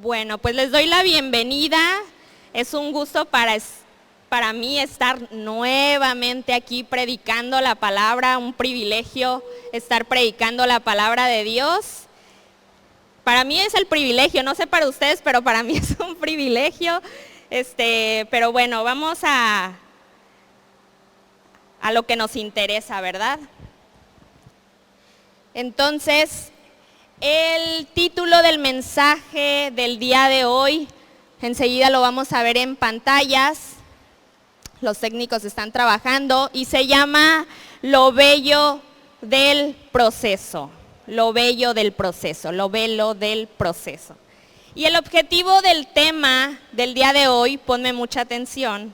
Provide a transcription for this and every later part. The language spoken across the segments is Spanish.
Bueno, pues les doy la bienvenida. Es un gusto para mí estar nuevamente aquí predicando la palabra, un privilegio estar predicando la palabra de Dios. Para mí es el privilegio, no sé para ustedes, pero para mí es un privilegio. Pero bueno, vamos a lo que nos interesa, ¿verdad? Entonces, el título del mensaje del día de hoy, enseguida lo vamos a ver en pantallas, los técnicos están trabajando, y se llama Lo bello del proceso, lo bello del proceso, lo bello del proceso. Y el objetivo del tema del día de hoy, ponme mucha atención,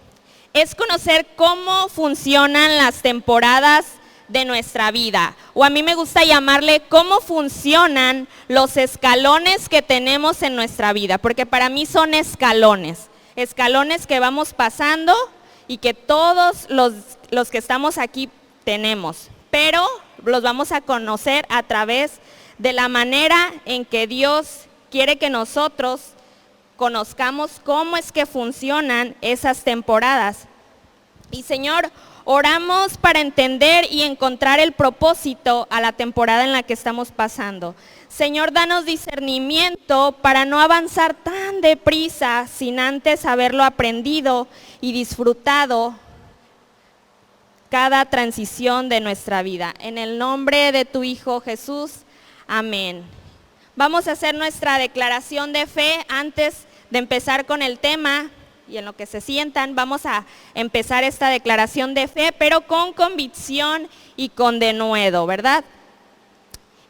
es conocer cómo funcionan las temporadas de nuestra vida, o a mí me gusta llamarle cómo funcionan los escalones que tenemos en nuestra vida, porque para mí son escalones que vamos pasando y que todos los que estamos aquí tenemos, pero los vamos a conocer a través de la manera en que Dios quiere que nosotros conozcamos cómo es que funcionan esas temporadas. Y Señor, oramos para entender y encontrar el propósito a la temporada en la que estamos pasando. Señor, danos discernimiento para no avanzar tan deprisa sin antes haberlo aprendido y disfrutado cada transición de nuestra vida. En el nombre de tu Hijo Jesús, amén. Vamos a hacer nuestra declaración de fe antes de empezar con el tema. Y en lo que se sientan, vamos a empezar esta declaración de fe, pero con convicción y con denuedo, ¿verdad?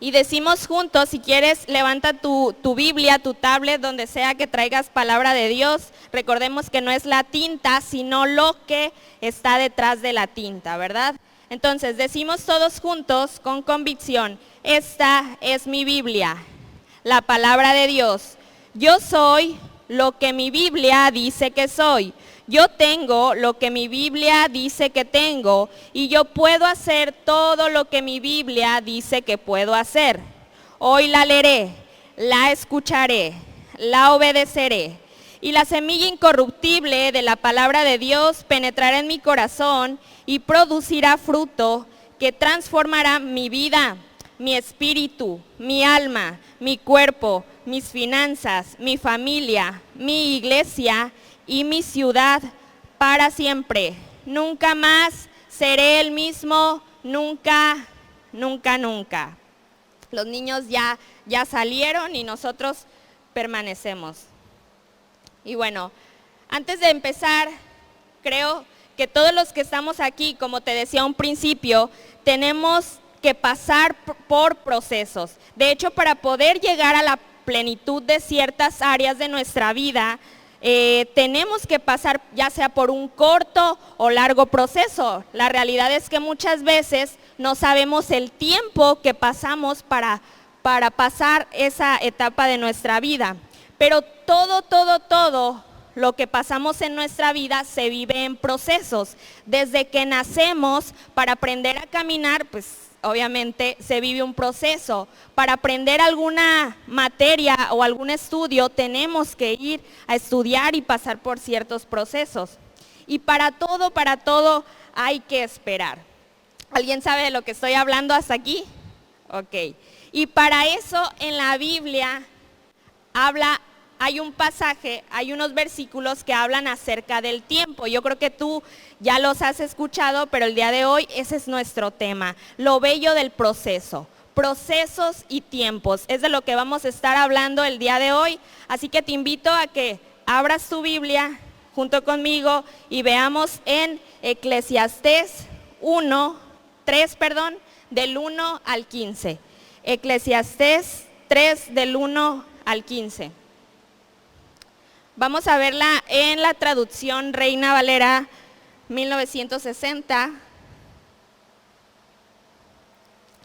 Y decimos juntos, si quieres, levanta tu Biblia, tu tablet, donde sea que traigas palabra de Dios. Recordemos que no es la tinta, sino lo que está detrás de la tinta, ¿verdad? Entonces, decimos todos juntos, con convicción, esta es mi Biblia, la palabra de Dios. Yo soy lo que mi Biblia dice que soy. Yo tengo lo que mi Biblia dice que tengo, y yo puedo hacer todo lo que mi Biblia dice que puedo hacer. Hoy la leeré, la escucharé, la obedeceré, y la semilla incorruptible de la palabra de Dios penetrará en mi corazón y producirá fruto que transformará mi vida, mi espíritu, mi alma, mi cuerpo, mis finanzas, mi familia, mi iglesia y mi ciudad para siempre. Nunca más seré el mismo, nunca, nunca, nunca. Los niños ya salieron y nosotros permanecemos. Y bueno, antes de empezar, creo que todos los que estamos aquí, como te decía a un principio, tenemos que pasar por procesos. De hecho, para poder llegar a la plenitud de ciertas áreas de nuestra vida, tenemos que pasar ya sea por un corto o largo proceso. La realidad es que muchas veces no sabemos el tiempo que pasamos para pasar esa etapa de nuestra vida. Pero todo lo que pasamos en nuestra vida se vive en procesos. Desde que nacemos, para aprender a caminar, pues obviamente se vive un proceso. Para aprender alguna materia o algún estudio tenemos que ir a estudiar y pasar por ciertos procesos. Y para todo hay que esperar. ¿Alguien sabe de lo que estoy hablando hasta aquí? Ok. Y para eso en la Biblia hay un pasaje, hay unos versículos que hablan acerca del tiempo. Yo creo que tú ya los has escuchado, pero el día de hoy ese es nuestro tema, lo bello del proceso, procesos y tiempos. Es de lo que vamos a estar hablando el día de hoy, así que te invito a que abras tu Biblia junto conmigo y veamos en Eclesiastés 3, del 1 al 15. Eclesiastés 3, del 1 al 15. Vamos a verla en la traducción Reina Valera 1960.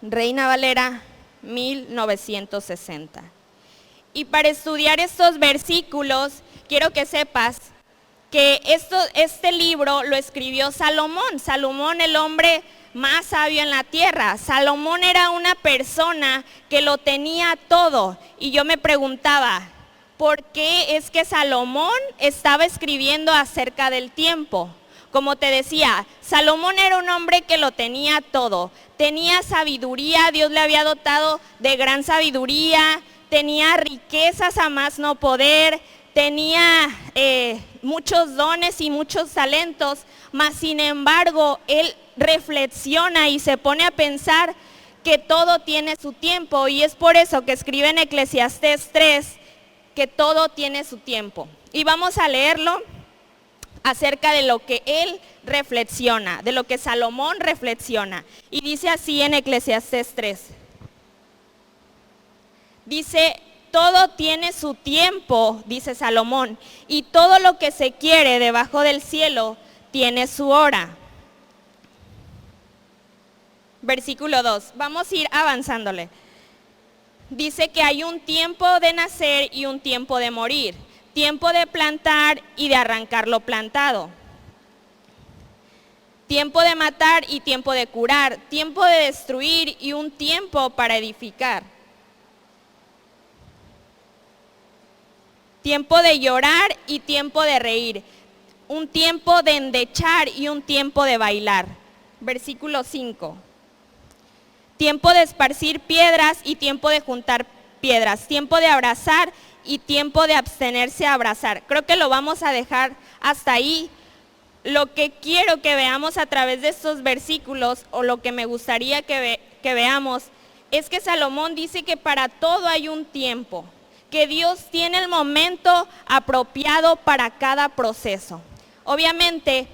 Reina Valera 1960. Y para estudiar estos versículos, quiero que sepas que este libro lo escribió Salomón. Salomón, el hombre más sabio en la tierra. Salomón era una persona que lo tenía todo. Y yo me preguntaba, por qué es que Salomón estaba escribiendo acerca del tiempo. Como te decía, Salomón era un hombre que lo tenía todo. Tenía sabiduría, Dios le había dotado de gran sabiduría, tenía riquezas a más no poder, tenía muchos dones y muchos talentos, mas sin embargo, él reflexiona y se pone a pensar que todo tiene su tiempo, y es por eso que escribe en Eclesiastés 3 que todo tiene su tiempo. Y vamos a leerlo acerca de lo que él reflexiona, de lo que Salomón reflexiona. Y dice así en Eclesiastés 3. Dice, todo tiene su tiempo, dice Salomón, y todo lo que se quiere debajo del cielo tiene su hora. Versículo 2, vamos a ir avanzándole. Dice que hay un tiempo de nacer y un tiempo de morir, tiempo de plantar y de arrancar lo plantado, tiempo de matar y tiempo de curar, tiempo de destruir y un tiempo para edificar, tiempo de llorar y tiempo de reír, un tiempo de endechar y un tiempo de bailar. Versículo 5. Tiempo de esparcir piedras y tiempo de juntar piedras, tiempo de abrazar y tiempo de abstenerse a abrazar. Creo que lo vamos a dejar hasta ahí. Lo que quiero que veamos a través de estos versículos, o lo que me gustaría que veamos, es que Salomón dice que para todo hay un tiempo, que Dios tiene el momento apropiado para cada proceso. Obviamente,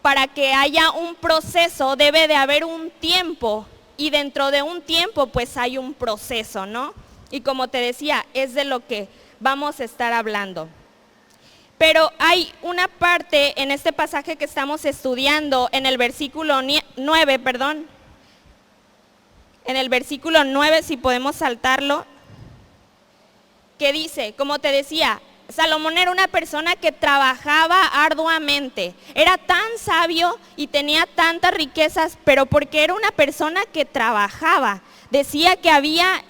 para que haya un proceso debe de haber un tiempo, y dentro de un tiempo pues hay un proceso, ¿no? Y como te decía, es de lo que vamos a estar hablando. Pero hay una parte en este pasaje que estamos estudiando, en el versículo 9, en el versículo 9, si podemos saltarlo, que dice, como te decía, Salomón era una persona que trabajaba arduamente, era tan sabio y tenía tantas riquezas, pero porque era una persona que trabajaba. Decía que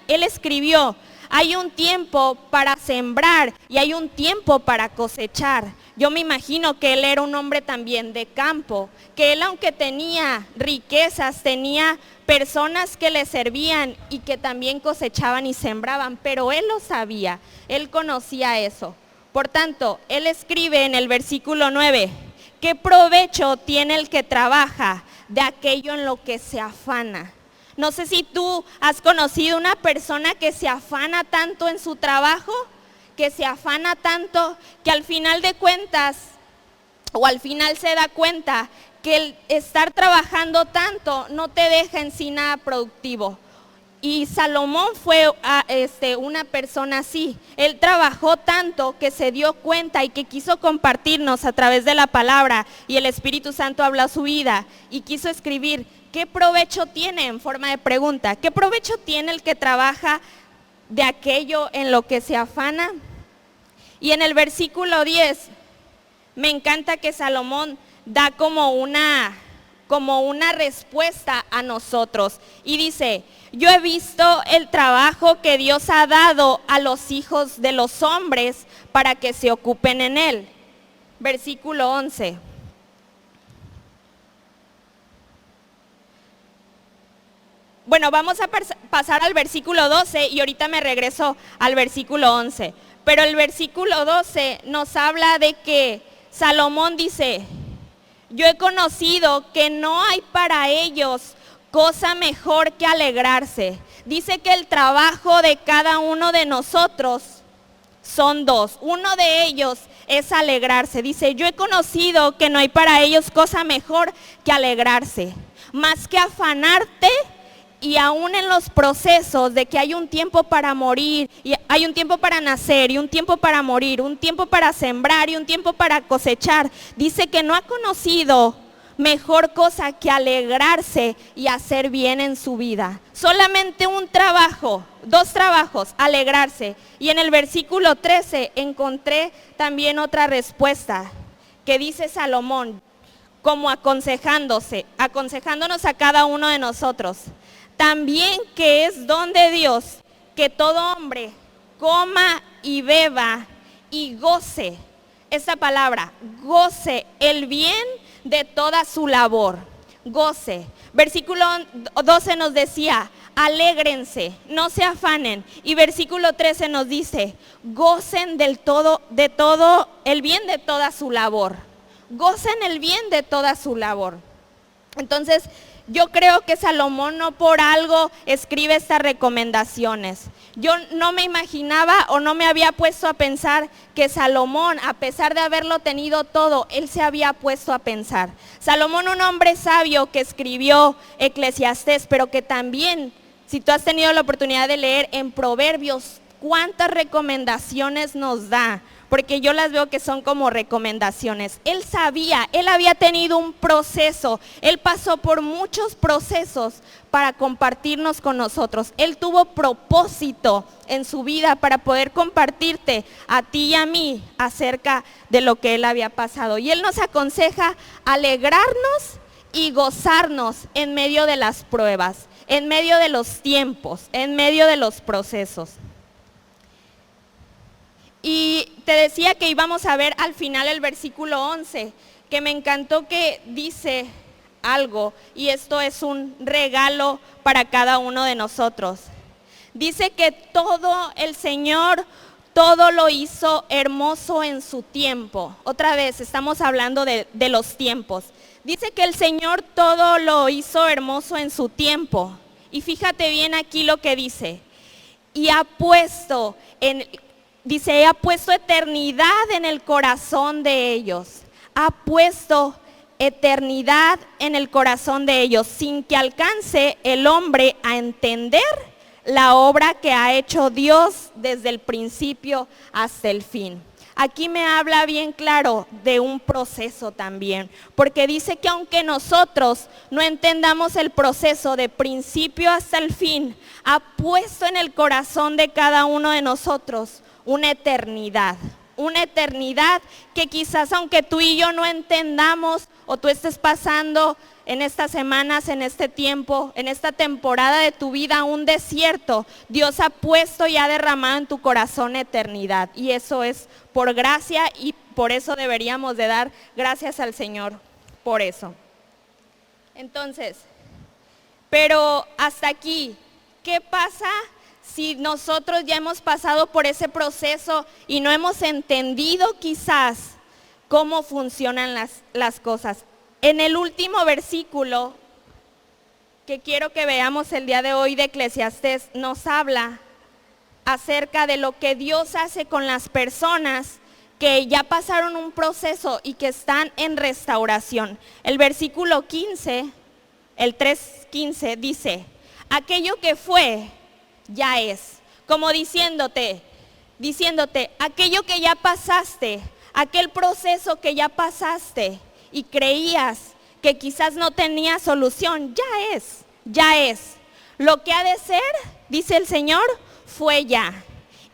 él escribió, hay un tiempo para sembrar y hay un tiempo para cosechar. Yo me imagino que él era un hombre también de campo, que él, aunque tenía riquezas, tenía personas que le servían y que también cosechaban y sembraban, pero él lo sabía, él conocía eso. Por tanto, él escribe en el versículo 9, ¿qué provecho tiene el que trabaja de aquello en lo que se afana? No sé si tú has conocido una persona que se afana tanto en su trabajo, que se afana tanto que al final de cuentas, o al final se da cuenta que el estar trabajando tanto no te deja en sí nada productivo. Y Salomón fue una persona así. Él trabajó tanto que se dio cuenta y que quiso compartirnos a través de la palabra, y el Espíritu Santo habló a su vida y quiso escribir, ¿qué provecho tiene? En forma de pregunta, ¿qué provecho tiene el que trabaja de aquello en lo que se afana? Y en el versículo 10, me encanta que Salomón da como una respuesta a nosotros, y dice, yo he visto el trabajo que Dios ha dado a los hijos de los hombres para que se ocupen en él. Versículo 11. Bueno, vamos a pasar al versículo 12 y ahorita me regreso al versículo 11. Pero el versículo 12 nos habla de que Salomón dice, yo he conocido que no hay para ellos cosa mejor que alegrarse. Dice que el trabajo de cada uno de nosotros son dos. Uno de ellos es alegrarse. Dice, yo he conocido que no hay para ellos cosa mejor que alegrarse, más que afanarte. Y aún en los procesos de que hay un tiempo para morir, y hay un tiempo para nacer, y un tiempo para morir, un tiempo para sembrar y un tiempo para cosechar, dice que no ha conocido mejor cosa que alegrarse y hacer bien en su vida. Solamente un trabajo, dos trabajos, alegrarse. Y en el versículo 13 encontré también otra respuesta que dice Salomón, como aconsejándonos a cada uno de nosotros. También que es don de Dios que todo hombre coma y beba y goce, esta palabra, goce el bien de toda su labor, goce. Versículo 12 nos decía, alégrense, no se afanen. Y versículo 13 nos dice, gocen de todo el bien de toda su labor, gocen el bien de toda su labor. Entonces, yo creo que Salomón no por algo escribe estas recomendaciones. Yo no me imaginaba o no me había puesto a pensar que Salomón, a pesar de haberlo tenido todo, él se había puesto a pensar. Salomón, un hombre sabio que escribió Eclesiastés, pero que también, si tú has tenido la oportunidad de leer en Proverbios, cuántas recomendaciones nos da, porque yo las veo que son como recomendaciones. Él sabía, él había tenido un proceso, él pasó por muchos procesos para compartirnos con nosotros. Él tuvo propósito en su vida para poder compartirte a ti y a mí acerca de lo que él había pasado. Y él nos aconseja alegrarnos y gozarnos en medio de las pruebas, en medio de los tiempos, en medio de los procesos. Y te decía que íbamos a ver al final el versículo 11, que me encantó que dice algo, y esto es un regalo para cada uno de nosotros. Dice que todo el Señor, todo lo hizo hermoso en su tiempo. Otra vez, estamos hablando de los tiempos. Dice que el Señor todo lo hizo hermoso en su tiempo. Y fíjate bien aquí lo que dice. Y ha puesto eternidad en el corazón de ellos. Ha puesto eternidad en el corazón de ellos, sin que alcance el hombre a entender la obra que ha hecho Dios desde el principio hasta el fin. Aquí me habla bien claro de un proceso también, porque dice que aunque nosotros no entendamos el proceso de principio hasta el fin, ha puesto en el corazón de cada uno de nosotros una eternidad que quizás aunque tú y yo no entendamos o tú estés pasando en estas semanas, en este tiempo, en esta temporada de tu vida un desierto, Dios ha puesto y ha derramado en tu corazón eternidad, y eso es por gracia, y por eso deberíamos de dar gracias al Señor por eso. Entonces, pero hasta aquí, ¿qué pasa si nosotros ya hemos pasado por ese proceso y no hemos entendido quizás cómo funcionan las cosas? En el último versículo que quiero que veamos el día de hoy de Eclesiastés, nos habla acerca de lo que Dios hace con las personas que ya pasaron un proceso y que están en restauración. El versículo 15, el 3:15 dice, aquello que fue, ya es, como diciéndote, aquello que ya pasaste, aquel proceso que ya pasaste y creías que quizás no tenía solución, ya es. Lo que ha de ser, dice el Señor, fue ya.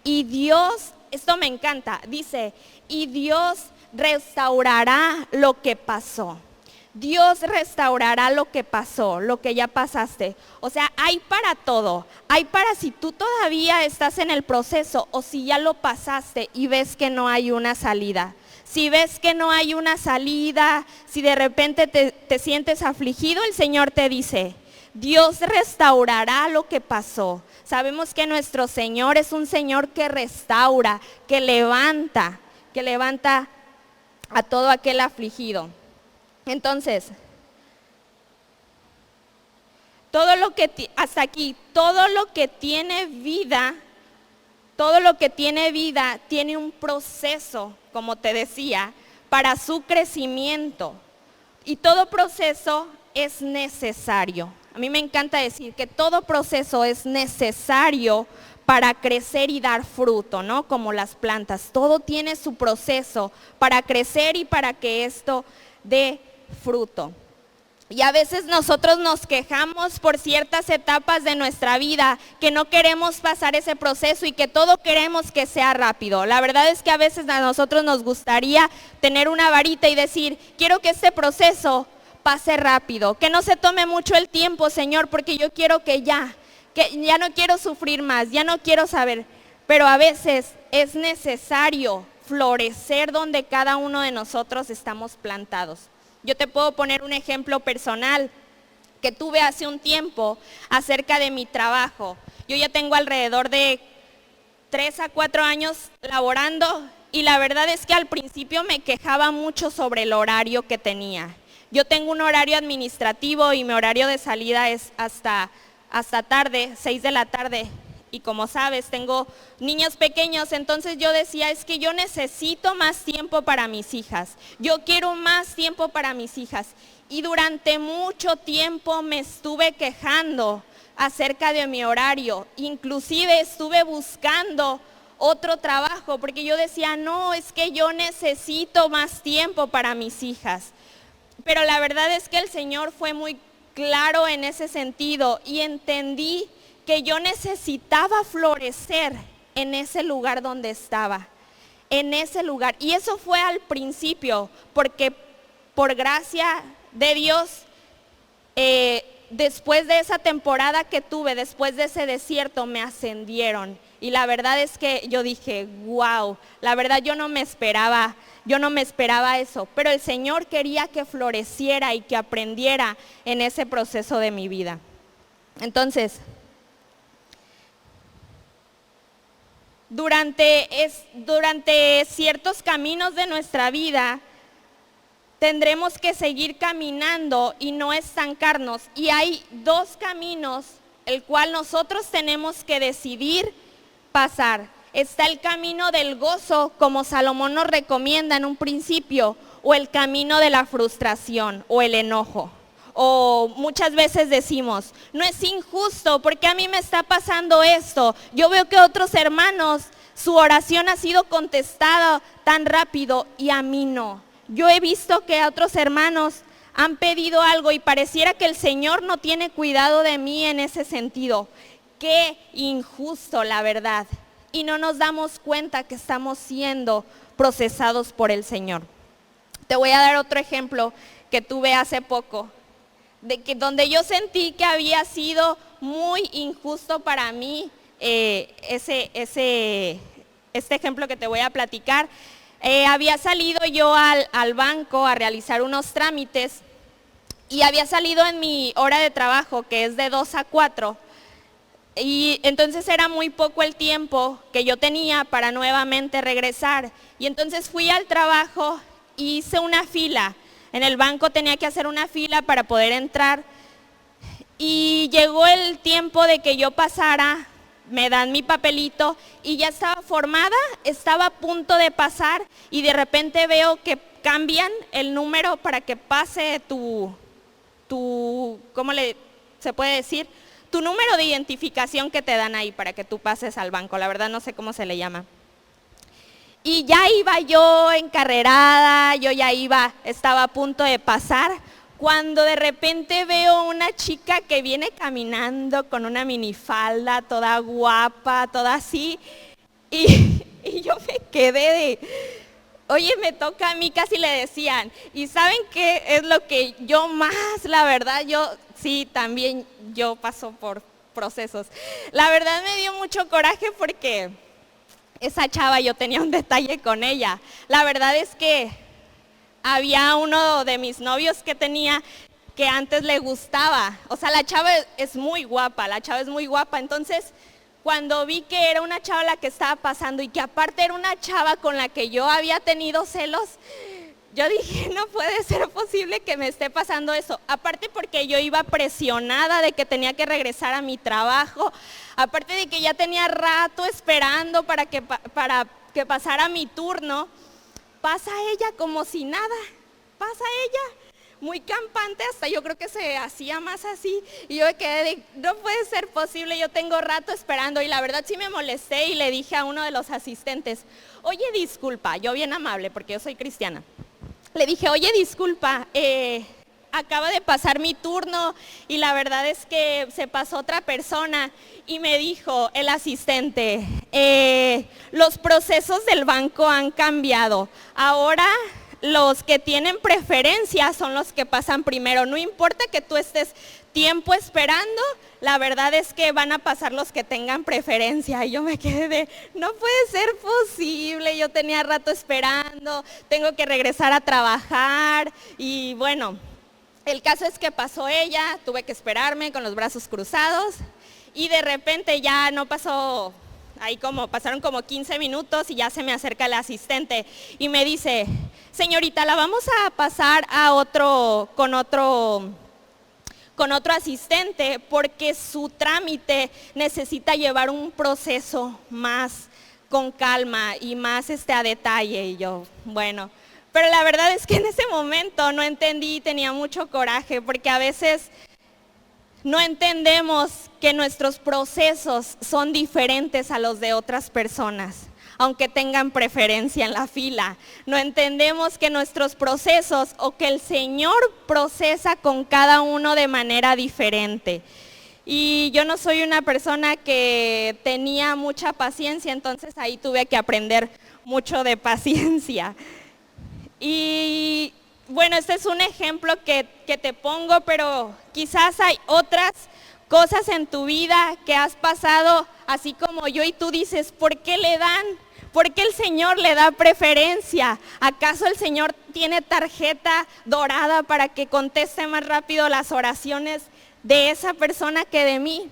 Y Dios, esto me encanta, dice, y Dios restaurará lo que pasó. Dios restaurará lo que pasó, lo que ya pasaste. O sea, hay para todo. Hay para si tú todavía estás en el proceso o si ya lo pasaste y ves que no hay una salida. Si ves que no hay una salida, si de repente te sientes afligido, el Señor te dice, Dios restaurará lo que pasó. Sabemos que nuestro Señor es un Señor que restaura, que levanta a todo aquel afligido. Entonces, hasta aquí, todo lo que tiene vida tiene un proceso, como te decía, para su crecimiento. Y todo proceso es necesario. A mí me encanta decir que todo proceso es necesario para crecer y dar fruto, ¿no? Como las plantas. Todo tiene su proceso para crecer y para que esto dé fruto. Y a veces nosotros nos quejamos por ciertas etapas de nuestra vida, que no queremos pasar ese proceso y que todo queremos que sea rápido. La verdad es que a veces a nosotros nos gustaría tener una varita y decir, quiero que este proceso pase rápido, que no se tome mucho el tiempo, Señor, porque yo quiero que ya no quiero sufrir más, ya no quiero saber. pero a veces es necesario florecer donde cada uno de nosotros estamos plantados. Yo te puedo poner un ejemplo personal que tuve hace un tiempo acerca de mi trabajo. Yo ya tengo alrededor de 3 a 4 años laborando y la verdad es que al principio me quejaba mucho sobre el horario que tenía. Yo tengo un horario administrativo y mi horario de salida es hasta tarde, 6 de la tarde. Y como sabes, tengo niños pequeños, entonces yo decía, es que yo necesito más tiempo para mis hijas. Yo quiero más tiempo para mis hijas. Y durante mucho tiempo me estuve quejando acerca de mi horario. Inclusive estuve buscando otro trabajo porque yo decía, no, es que yo necesito más tiempo para mis hijas. Pero la verdad es que el Señor fue muy claro en ese sentido y entendí que yo necesitaba florecer en ese lugar donde estaba, en ese lugar. Y eso fue al principio, porque por gracia de Dios, después de esa temporada que tuve, después de ese desierto, me ascendieron. Y la verdad es que yo dije, wow, la verdad yo no me esperaba eso, pero el Señor quería que floreciera y que aprendiera en ese proceso de mi vida. Entonces, durante ciertos caminos de nuestra vida, tendremos que seguir caminando y no estancarnos. Y hay 2 caminos, el cual nosotros tenemos que decidir pasar. Está el camino del gozo, como Salomón nos recomienda en un principio, o el camino de la frustración o el enojo. O muchas veces decimos, no es injusto, porque a mí me está pasando esto. Yo veo que otros hermanos, su oración ha sido contestada tan rápido y a mí no. Yo he visto que otros hermanos han pedido algo y pareciera que el Señor no tiene cuidado de mí en ese sentido. Qué injusto, la verdad. Y no nos damos cuenta que estamos siendo procesados por el Señor. Te voy a dar otro ejemplo que tuve hace poco, de que donde yo sentí que había sido muy injusto para mí, este ejemplo que te voy a platicar. Había salido yo al banco a realizar unos trámites y había salido en mi hora de trabajo, que es de 2 a 4. Y entonces era muy poco el tiempo que yo tenía para nuevamente regresar. Y entonces fui al trabajo e hice una fila. En el banco tenía que hacer una fila para poder entrar. Y llegó el tiempo de que yo pasara, me dan mi papelito y ya estaba formada, estaba a punto de pasar y de repente veo que cambian el número para que pase tu ¿cómo se puede decir? Tu número de identificación que te dan ahí para que tú pases al banco, la verdad no sé cómo se le llama. Y ya iba yo encarrerada, estaba a punto de pasar, cuando de repente veo una chica que viene caminando con una minifalda, toda guapa, toda así, y yo me quedé de, oye, me toca a mí, casi le decían. Y ¿saben qué es lo que yo más, la verdad, sí, también yo paso por procesos. La verdad me dio mucho coraje porque esa chava, yo tenía un detalle con ella. La verdad es que había uno de mis novios que tenía que antes le gustaba. O sea, la chava es muy guapa, Entonces, cuando vi que era una chava la que estaba pasando y que aparte era una chava con la que yo había tenido celos, yo dije, no puede ser posible que me esté pasando eso. Aparte porque yo iba presionada de que tenía que regresar a mi trabajo. Aparte de que ya tenía rato esperando para que pasara mi turno. Pasa ella como si nada. Pasa ella muy campante, hasta yo creo que se hacía más así. Y yo me quedé de, no puede ser posible, yo tengo rato esperando. Y la verdad sí me molesté y le dije a uno de los asistentes, oye, disculpa, yo bien amable porque yo soy cristiana. Le dije, oye, disculpa, acaba de pasar mi turno y la verdad es que se pasó otra persona. Y me dijo el asistente, los procesos del banco han cambiado. Ahora los que tienen preferencia son los que pasan primero. No importa que tú estés tiempo esperando, la verdad es que van a pasar los que tengan preferencia. Y yo me quedé de, no puede ser posible, yo tenía rato esperando, tengo que regresar a trabajar. Y bueno, el caso es que pasó ella, tuve que esperarme con los brazos cruzados y de repente ya no pasó, pasaron como 15 minutos y ya se me acerca el asistente y me dice, señorita, la vamos a pasar con otro asistente porque su trámite necesita llevar un proceso más con calma y más a detalle. Y yo, bueno, pero la verdad es que en ese momento no entendí, tenía mucho coraje porque a veces no entendemos que nuestros procesos son diferentes a los de otras personas, aunque tengan preferencia en la fila. No entendemos que nuestros procesos o que el Señor procesa con cada uno de manera diferente. Y yo no soy una persona que tenía mucha paciencia, entonces ahí tuve que aprender mucho de paciencia. Y bueno, este es un ejemplo que te pongo, pero quizás hay otras cosas en tu vida que has pasado así como yo y tú dices, ¿por qué le dan? ¿Por qué el Señor le da preferencia? ¿Acaso el Señor tiene tarjeta dorada para que conteste más rápido las oraciones de esa persona que de mí?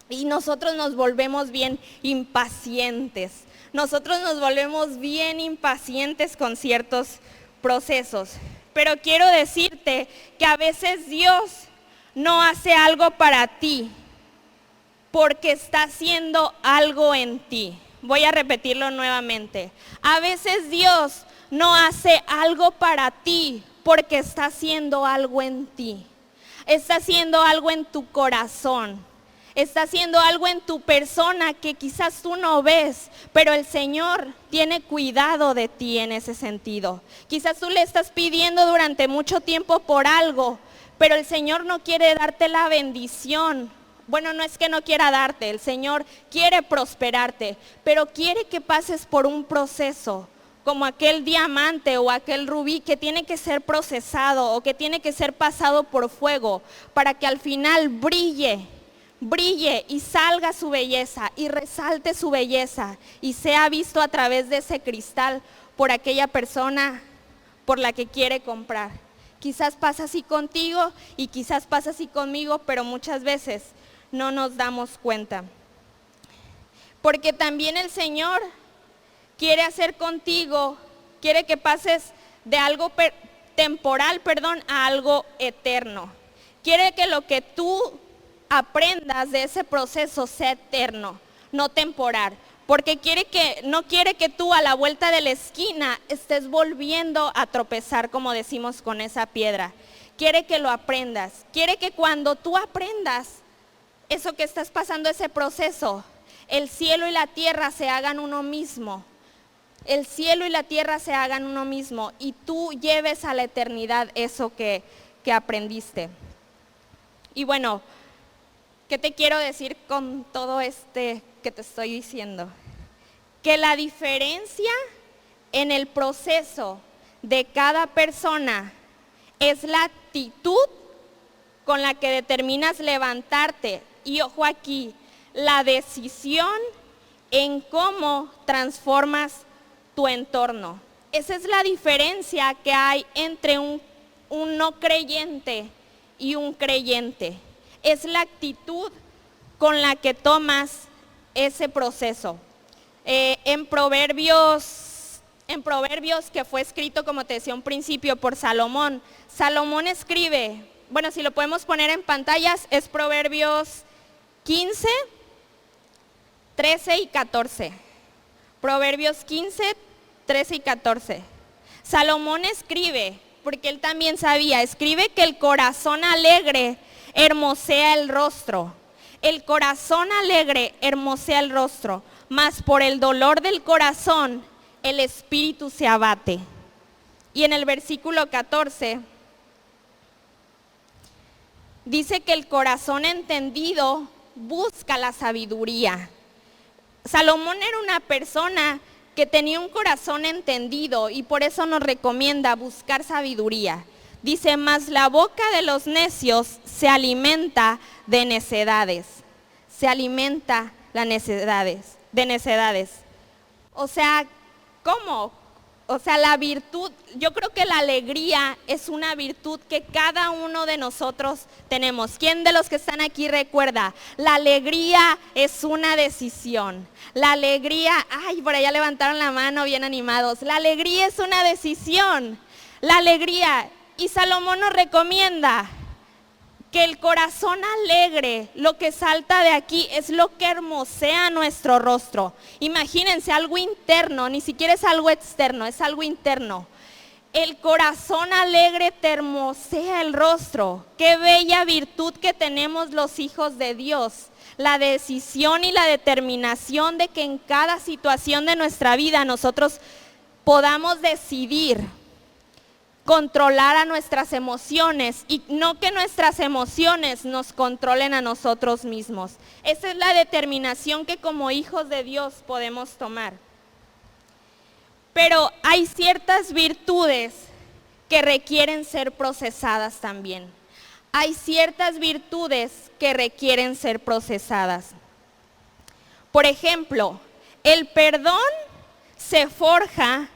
Y nosotros nos volvemos bien impacientes. Nosotros nos volvemos bien impacientes con ciertos procesos. Pero quiero decirte que a veces Dios no hace algo para ti porque está haciendo algo en ti. Voy a repetirlo nuevamente. A veces Dios no hace algo para ti porque está haciendo algo en ti. Está haciendo algo en tu corazón. Está haciendo algo en tu persona que quizás tú no ves, pero el Señor tiene cuidado de ti en ese sentido. Quizás tú le estás pidiendo durante mucho tiempo por algo, pero el Señor no quiere darte la bendición. Bueno, no es que no quiera darte, el Señor quiere prosperarte, pero quiere que pases por un proceso, como aquel diamante o aquel rubí que tiene que ser procesado o que tiene que ser pasado por fuego para que al final brille y salga su belleza y resalte su belleza y sea visto a través de ese cristal por aquella persona por la que quiere comprar. Quizás pasa así contigo y quizás pasa así conmigo, pero muchas veces no nos damos cuenta. Porque también el Señor quiere hacer contigo, quiere que pases de algo temporal, a algo eterno. Quiere que lo que tú aprendas de ese proceso sea eterno, no temporal. Porque no quiere que tú a la vuelta de la esquina estés volviendo a tropezar, como decimos, con esa piedra. Quiere que lo aprendas. Quiere que cuando tú aprendas eso que estás pasando, ese proceso, el cielo y la tierra se hagan uno mismo. El cielo y la tierra se hagan uno mismo y tú lleves a la eternidad eso que aprendiste. Y bueno, ¿qué te quiero decir con todo que te estoy diciendo? Que la diferencia en el proceso de cada persona es la actitud con la que determinas levantarte. Y ojo aquí, la decisión en cómo transformas tu entorno. Esa es la diferencia que hay entre un no creyente y un creyente. Es la actitud con la que tomas ese proceso. En Proverbios, que fue escrito, como te decía un principio, por Salomón. Salomón escribe, bueno, si lo podemos poner en pantallas, es Proverbios 15, 13 y 14. Proverbios 15, 13 y 14. Salomón escribe, porque él también sabía, escribe que el corazón alegre hermosea el rostro. El corazón alegre hermosea el rostro, mas por el dolor del corazón el espíritu se abate. Y en el versículo 14 dice que el corazón entendido busca la sabiduría. Salomón era una persona que tenía un corazón entendido y por eso nos recomienda buscar sabiduría. Dice, mas la boca de los necios se alimenta de necedades. Se alimenta de necedades. O sea, ¿cómo? O sea, la virtud, yo creo que la alegría es una virtud que cada uno de nosotros tenemos. ¿Quién de los que están aquí recuerda? La alegría es una decisión. La alegría, ay, por allá levantaron la mano bien animados. La alegría es una decisión. La alegría, y Salomón nos recomienda que el corazón alegre, lo que salta de aquí, es lo que hermosea nuestro rostro. Imagínense, algo interno, ni siquiera es algo externo, es algo interno. El corazón alegre te hermosea el rostro. Qué bella virtud que tenemos los hijos de Dios. La decisión y la determinación de que en cada situación de nuestra vida nosotros podamos decidir controlar a nuestras emociones y no que nuestras emociones nos controlen a nosotros mismos. Esa es la determinación que como hijos de Dios podemos tomar. Pero hay ciertas virtudes que requieren ser procesadas también. Hay ciertas virtudes que requieren ser procesadas. Por ejemplo, el perdón se forja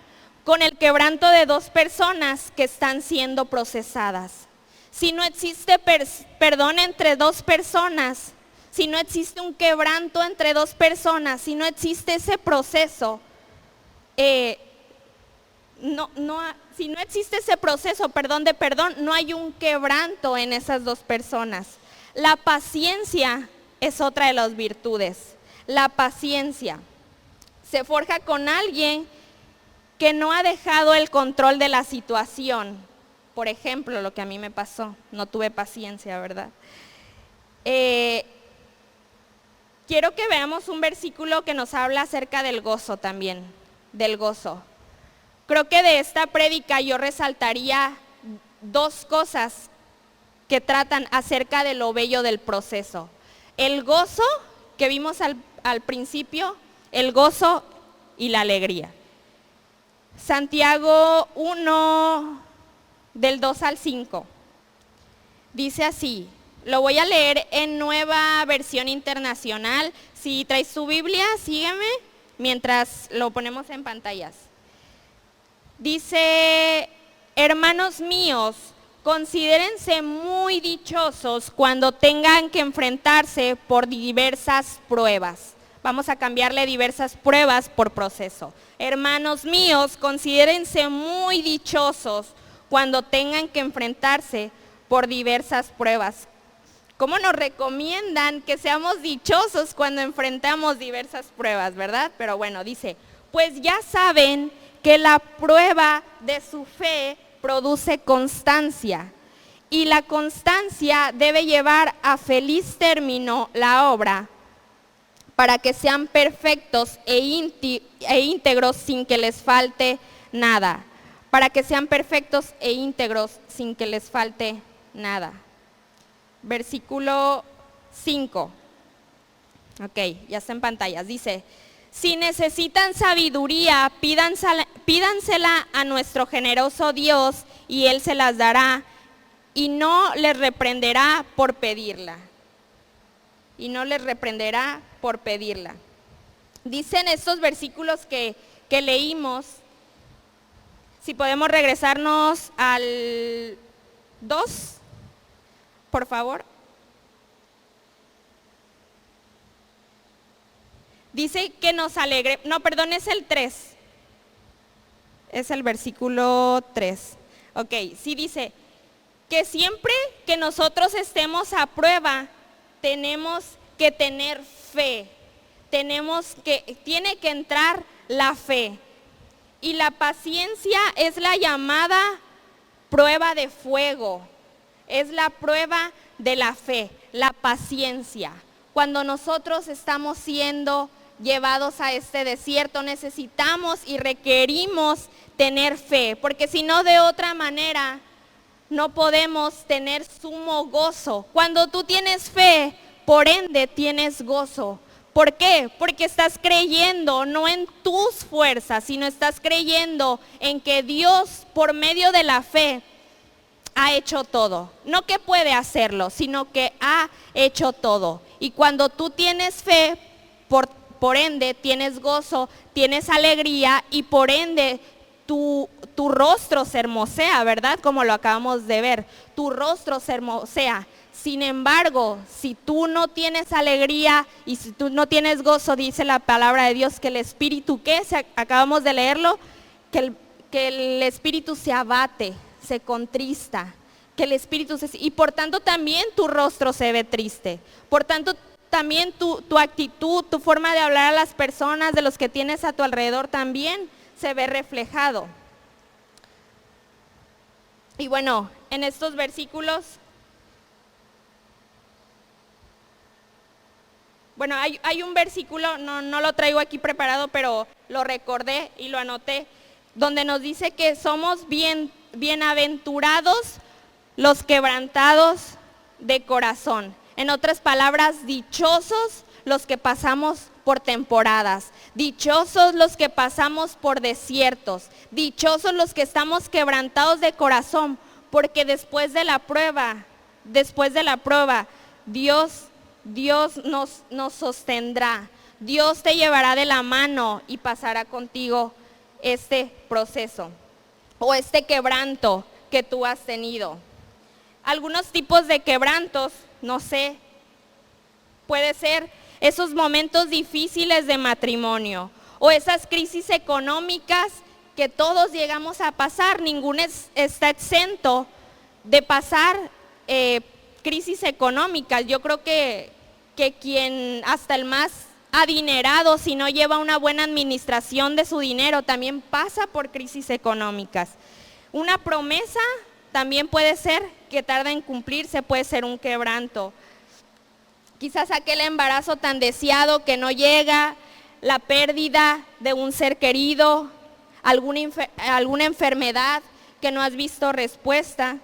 con el quebranto de dos personas que están siendo procesadas. Si no existe perdón entre dos personas, si no existe un quebranto entre dos personas, si no existe ese proceso, si no existe ese proceso, de perdón, no hay un quebranto en esas dos personas. La paciencia es otra de las virtudes. La paciencia se forja con alguien que no ha dejado el control de la situación. Por ejemplo, lo que a mí me pasó, no tuve paciencia, ¿verdad? Quiero que veamos un versículo que nos habla acerca del gozo también, del gozo. Creo que de esta prédica yo resaltaría dos cosas que tratan acerca de lo bello del proceso. El gozo, que vimos al principio, el gozo y la alegría. Santiago 1, del 2 al 5, dice así, lo voy a leer en Nueva Versión Internacional. Si traes tu Biblia, sígueme mientras lo ponemos en pantallas. Dice, hermanos míos, considérense muy dichosos cuando tengan que enfrentarse por diversas pruebas. Vamos a cambiarle diversas pruebas por proceso. Hermanos míos, considérense muy dichosos cuando tengan que enfrentarse por diversas pruebas. ¿Cómo nos recomiendan que seamos dichosos cuando enfrentamos diversas pruebas, verdad? Pero bueno, dice, pues ya saben que la prueba de su fe produce constancia, y la constancia debe llevar a feliz término la obra, para que sean perfectos e íntegros sin que les falte nada. Para que sean perfectos e íntegros sin que les falte nada. Versículo 5. Ok, ya está en pantallas. Dice, si necesitan sabiduría, pídansela a nuestro generoso Dios y Él se las dará y no les reprenderá por pedirla. Y no les reprenderá por pedirla. Dicen estos versículos que leímos, si podemos regresarnos al 2, por favor. Dice que nos alegre, no, perdón, es el 3. Es el versículo 3. Ok, sí dice que siempre que nosotros estemos a prueba, tenemos que tener fe, tiene que entrar la fe. Y la paciencia es la llamada prueba de fuego, es la prueba de la fe, la paciencia. Cuando nosotros estamos siendo llevados a este desierto, necesitamos y requerimos tener fe, porque si no, de otra manera no podemos tener sumo gozo. Cuando tú tienes fe, por ende tienes gozo. ¿Por qué? Porque estás creyendo no en tus fuerzas, sino estás creyendo en que Dios, por medio de la fe, ha hecho todo. No que puede hacerlo, sino que ha hecho todo. Y cuando tú tienes fe, por ende tienes gozo, tienes alegría y por ende tu rostro se hermosea, ¿verdad? Como lo acabamos de ver, tu rostro se hermosea. Sin embargo, si tú no tienes alegría y si tú no tienes gozo, dice la palabra de Dios que el espíritu, ¿qué? Acabamos de leerlo, que el espíritu se abate, se contrista, que el espíritu y por tanto también tu rostro se ve triste. Por tanto también tu actitud, tu forma de hablar a las personas, de los que tienes a tu alrededor también se ve reflejado. Y bueno, en estos versículos, bueno, hay un versículo, no lo traigo aquí preparado, pero lo recordé y lo anoté, donde nos dice que somos bienaventurados los quebrantados de corazón. En otras palabras, dichosos los que pasamos por temporadas, dichosos los que pasamos por desiertos, dichosos los que estamos quebrantados de corazón, porque después de la prueba, Dios nos sostendrá, Dios te llevará de la mano y pasará contigo este proceso o este quebranto que tú has tenido. Algunos tipos de quebrantos, no sé, puede ser esos momentos difíciles de matrimonio o esas crisis económicas que todos llegamos a pasar. Ninguno está exento de pasar crisis económicas. Yo creo que quien, hasta el más adinerado, si no lleva una buena administración de su dinero, también pasa por crisis económicas. Una promesa también puede ser que tarda en cumplirse, puede ser un quebranto. Quizás aquel embarazo tan deseado que no llega, la pérdida de un ser querido, alguna enfermedad que no has visto respuesta.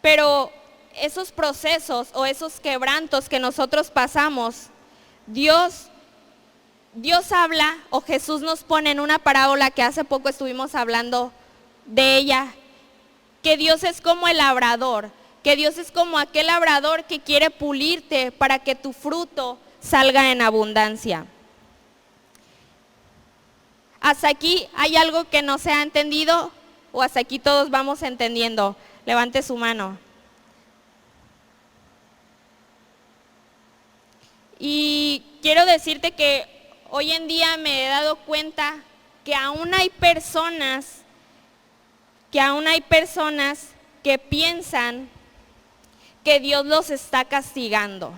Pero esos procesos o esos quebrantos que nosotros pasamos, Dios habla, o Jesús nos pone en una parábola que hace poco estuvimos hablando de ella, que Dios es como el labrador, que Dios es como aquel labrador que quiere pulirte para que tu fruto salga en abundancia. ¿Hasta aquí hay algo que no se ha entendido o hasta aquí todos vamos entendiendo? Levante su mano. Y quiero decirte que hoy en día me he dado cuenta que aún hay personas que piensan que Dios los está castigando.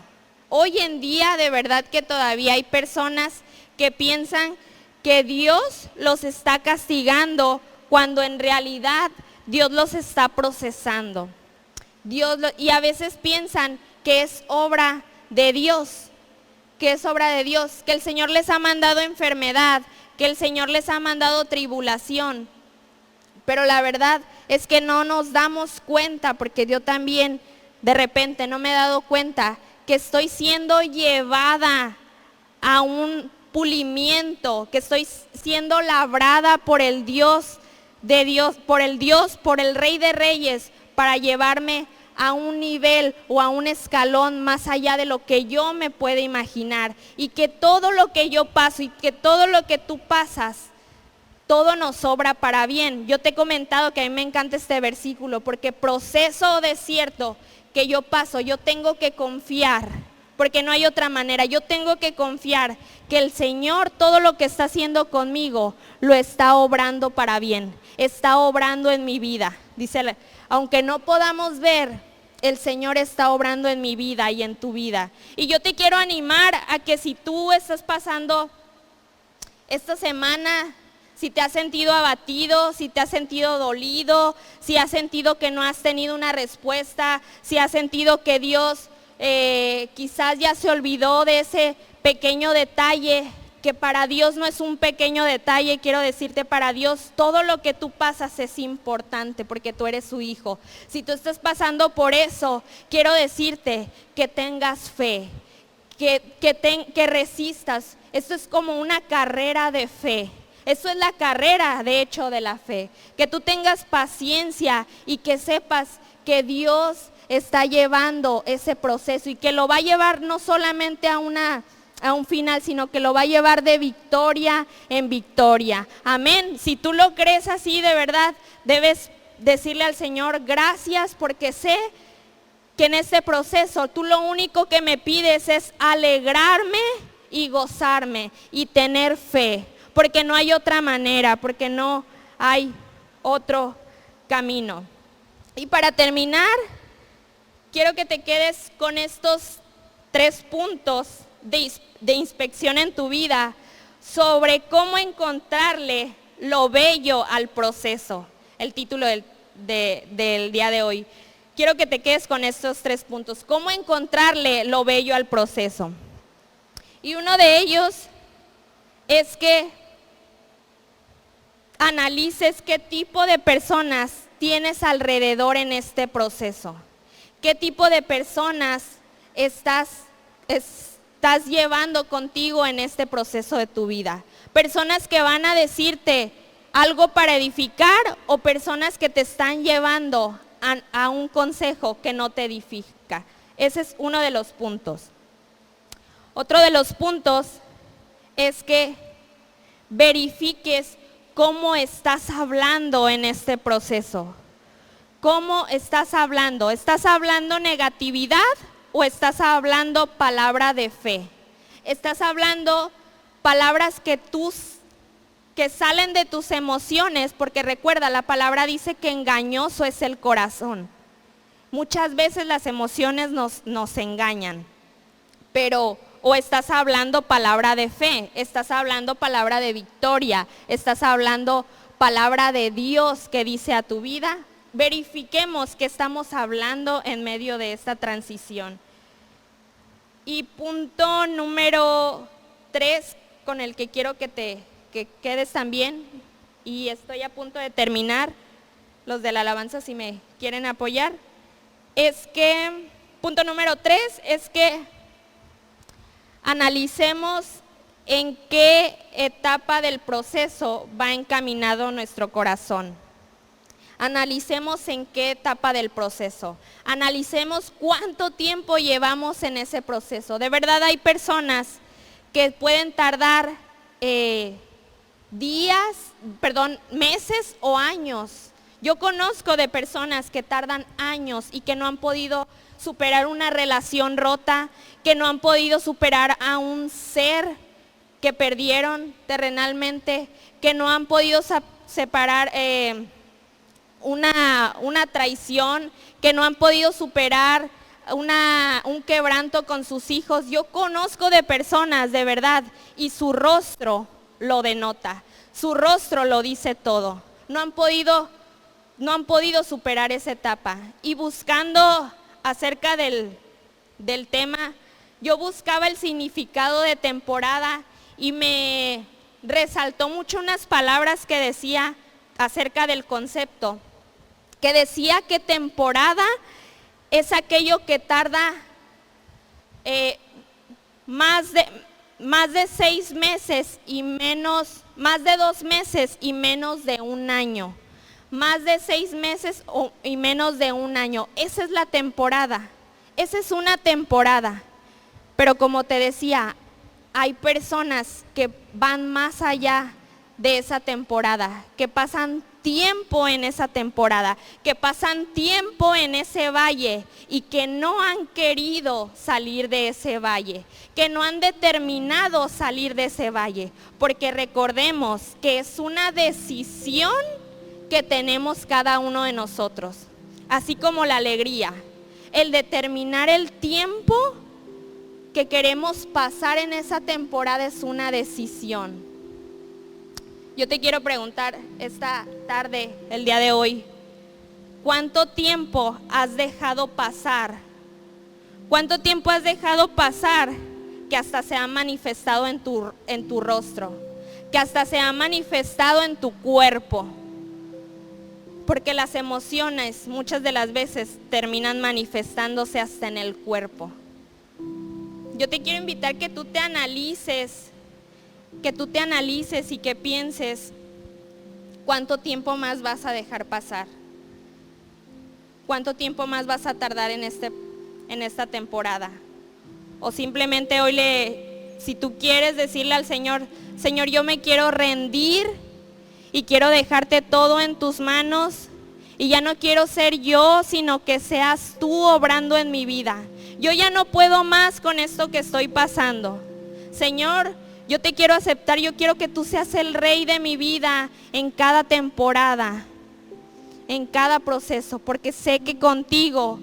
Hoy en día de verdad que todavía hay personas que piensan que Dios los está castigando cuando en realidad Dios los está procesando. Y a veces piensan que es obra de Dios, que el Señor les ha mandado enfermedad, que el Señor les ha mandado tribulación. Pero la verdad es que no nos damos cuenta, porque yo también de repente no me he dado cuenta que estoy siendo llevada a un pulimiento, que estoy siendo labrada por el Dios de Dios, por el Rey de Reyes, para llevarme a un nivel o a un escalón más allá de lo que yo me pueda imaginar. Y que todo lo que yo paso y que todo lo que tú pasas, todo nos obra para bien. Yo te he comentado que a mí me encanta este versículo, porque proceso o desierto que yo paso, yo tengo que confiar, porque no hay otra manera. Yo tengo que confiar que el Señor, todo lo que está haciendo conmigo, lo está obrando para bien, está obrando en mi vida. Dice, aunque no podamos ver, el Señor está obrando en mi vida y en tu vida. Y yo te quiero animar a que si tú estás pasando esta semana, si te has sentido abatido, si te has sentido dolido, si has sentido que no has tenido una respuesta, si has sentido que Dios quizás ya se olvidó de ese pequeño detalle, que para Dios no es un pequeño detalle. Quiero decirte, para Dios todo lo que tú pasas es importante, porque tú eres su hijo. Si tú estás pasando por eso, quiero decirte que tengas fe, que resistas. Esto es como una carrera de fe. Eso es la carrera, de hecho, de la fe. Que tú tengas paciencia y que sepas que Dios está llevando ese proceso y que lo va a llevar no solamente a un final, sino que lo va a llevar de victoria en victoria. Amén. Si tú lo crees así, de verdad, debes decirle al Señor, gracias, porque sé que en este proceso tú lo único que me pides es alegrarme y gozarme y tener fe, porque no hay otra manera, porque no hay otro camino. Y para terminar, quiero que te quedes con estos 3 puntos de inspección en tu vida sobre cómo encontrarle lo bello al proceso. El título del día de hoy. Quiero que te quedes con estos 3 puntos. ¿Cómo encontrarle lo bello al proceso? Y uno de ellos es que analices qué tipo de personas tienes alrededor en este proceso. ¿Qué tipo de personas estás llevando contigo en este proceso de tu vida? Personas que van a decirte algo para edificar o personas que te están llevando a un consejo que no te edifica. Ese es uno de los puntos. Otro de los puntos es que verifiques cómo estás hablando en este proceso. ¿Cómo estás hablando? ¿Estás hablando negatividad o estás hablando palabra de fe? ¿Estás hablando palabras que salen de tus emociones? Porque recuerda, la palabra dice que engañoso es el corazón. Muchas veces las emociones nos engañan, pero o estás hablando palabra de fe, estás hablando palabra de victoria, estás hablando palabra de Dios que dice a tu vida. Verifiquemos qué estamos hablando en medio de esta transición. Y punto número 3, con el que quiero que quedes también, y estoy a punto de terminar, los de la alabanza si me quieren apoyar, es que, punto número 3, es que analicemos en qué etapa del proceso va encaminado nuestro corazón. Analicemos en qué etapa del proceso. Analicemos cuánto tiempo llevamos en ese proceso. De verdad hay personas que pueden tardar meses o años. Yo conozco de personas que tardan años y que no han podido superar una relación rota, que no han podido superar a un ser que perdieron terrenalmente, que no han podido separar una traición, que no han podido superar un quebranto con sus hijos. Yo conozco de personas, de verdad, y su rostro lo denota, su rostro lo dice todo. No han podido superar esa etapa. Y buscando acerca del tema, yo buscaba el significado de temporada y me resaltó mucho unas palabras que decía acerca del concepto, que decía que temporada es aquello que tarda más de 6 meses y menos, más de 2 meses y menos de un año. Más de 6 meses y menos de un año. Esa es la temporada. Esa es una temporada. Pero como te decía, hay personas que van más allá de esa temporada, que pasan tiempo en esa temporada, que pasan tiempo en ese valle y que no han querido salir de ese valle, que no han determinado salir de ese valle, porque recordemos que es una decisión que tenemos cada uno de nosotros, así como la alegría, el determinar el tiempo que queremos pasar en esa temporada es una decisión. Yo te quiero preguntar esta tarde, el día de hoy, ¿cuánto tiempo has dejado pasar? ¿Cuánto tiempo has dejado pasar que hasta se ha manifestado en tu rostro, que hasta se ha manifestado en tu cuerpo? Porque las emociones muchas de las veces terminan manifestándose hasta en el cuerpo. Yo te quiero invitar que tú te analices que tú te analices y que pienses cuánto tiempo más vas a dejar pasar. ¿Cuánto tiempo más vas a tardar en esta temporada? O simplemente hoy si tú quieres decirle al Señor, Señor, yo me quiero rendir y quiero dejarte todo en tus manos y ya no quiero ser yo, sino que seas tú obrando en mi vida. Yo ya no puedo más con esto que estoy pasando. Señor, yo te quiero aceptar, yo quiero que tú seas el rey de mi vida en cada temporada, en cada proceso, porque sé que contigo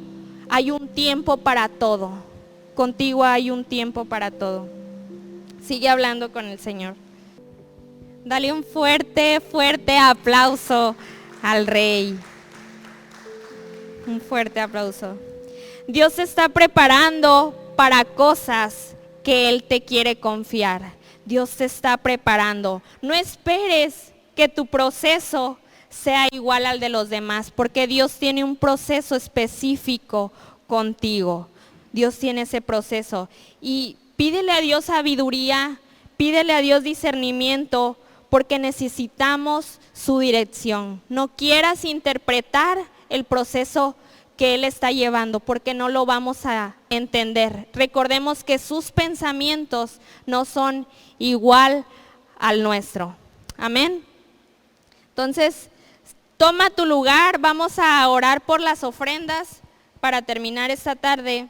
hay un tiempo para todo. Contigo hay un tiempo para todo. Sigue hablando con el Señor. Dale un fuerte, fuerte aplauso al Rey. Un fuerte aplauso. Dios te está preparando para cosas que Él te quiere confiar. Dios te está preparando. No esperes que tu proceso sea igual al de los demás, porque Dios tiene un proceso específico contigo. Dios tiene ese proceso. Y pídele a Dios sabiduría, pídele a Dios discernimiento, porque necesitamos su dirección. No quieras interpretar el proceso que Él está llevando, porque no lo vamos a entender. Recordemos que sus pensamientos no son igual al nuestro. Amén. Entonces, toma tu lugar, vamos a orar por las ofrendas para terminar esta tarde.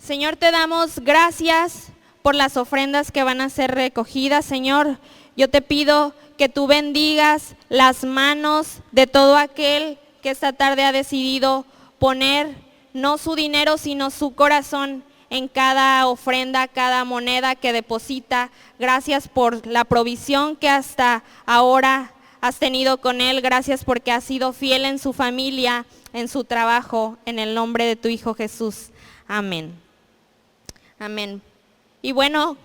Señor, te damos gracias por las ofrendas que van a ser recogidas, Señor. Yo te pido que tú bendigas las manos de todo aquel que esta tarde ha decidido poner no su dinero, sino su corazón en cada ofrenda, cada moneda que deposita. Gracias por la provisión que hasta ahora has tenido con él. Gracias porque has sido fiel en su familia, en su trabajo, en el nombre de tu Hijo Jesús. Amén. Amén. Y bueno,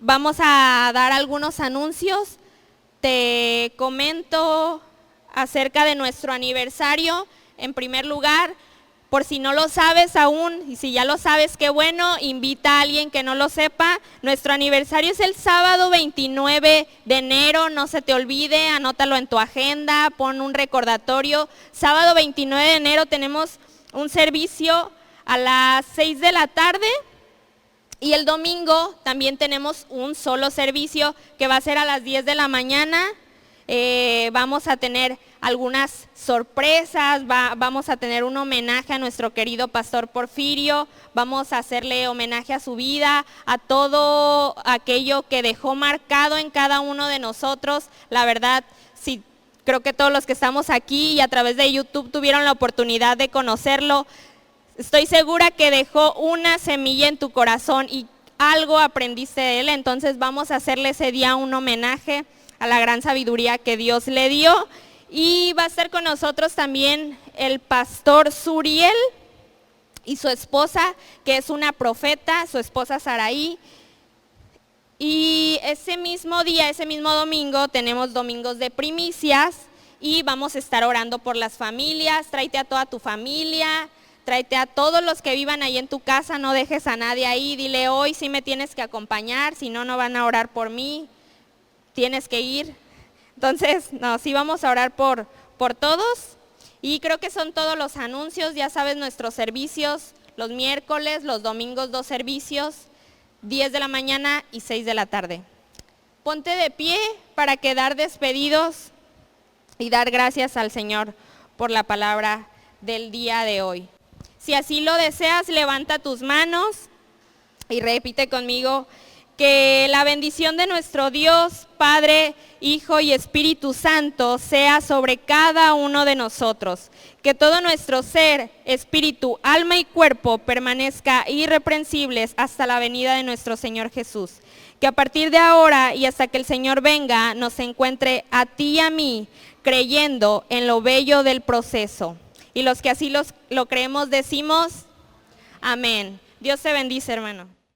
vamos a dar algunos anuncios. Te comento acerca de nuestro aniversario. En primer lugar, por si no lo sabes aún, y si ya lo sabes, qué bueno, invita a alguien que no lo sepa. Nuestro aniversario es el sábado 29 de enero, no se te olvide, anótalo en tu agenda, pon un recordatorio. Sábado 29 de enero tenemos un servicio a las 6 de la tarde. Y el domingo también tenemos un solo servicio que va a ser a las 10 de la mañana. Vamos a tener algunas sorpresas, vamos a tener un homenaje a nuestro querido pastor Porfirio, vamos a hacerle homenaje a su vida, a todo aquello que dejó marcado en cada uno de nosotros. La verdad, sí, creo que todos los que estamos aquí y a través de YouTube tuvieron la oportunidad de conocerlo. Estoy segura que dejó una semilla en tu corazón y algo aprendiste de él, entonces vamos a hacerle ese día un homenaje a la gran sabiduría que Dios le dio. Y va a estar con nosotros también el pastor Suriel y su esposa, que es una profeta, su esposa Saraí. Y ese mismo día, ese mismo domingo, tenemos domingos de primicias y vamos a estar orando por las familias. Tráete a toda tu familia. Tráete a todos los que vivan ahí en tu casa, no dejes a nadie ahí, dile hoy sí me tienes que acompañar, si no, no van a orar por mí, tienes que ir. Entonces, no, sí vamos a orar por todos y creo que son todos los anuncios. Ya sabes, nuestros servicios, los miércoles, los domingos 2 servicios, 10 de la mañana y 6 de la tarde. Ponte de pie para quedar despedidos y dar gracias al Señor por la palabra del día de hoy. Si así lo deseas, levanta tus manos y repite conmigo: que la bendición de nuestro Dios, Padre, Hijo y Espíritu Santo sea sobre cada uno de nosotros. Que todo nuestro ser, espíritu, alma y cuerpo permanezca irreprensibles hasta la venida de nuestro Señor Jesús. Que a partir de ahora y hasta que el Señor venga, nos encuentre a ti y a mí creyendo en lo bello del proceso. Y los que así lo creemos decimos amén. Dios te bendice, hermano.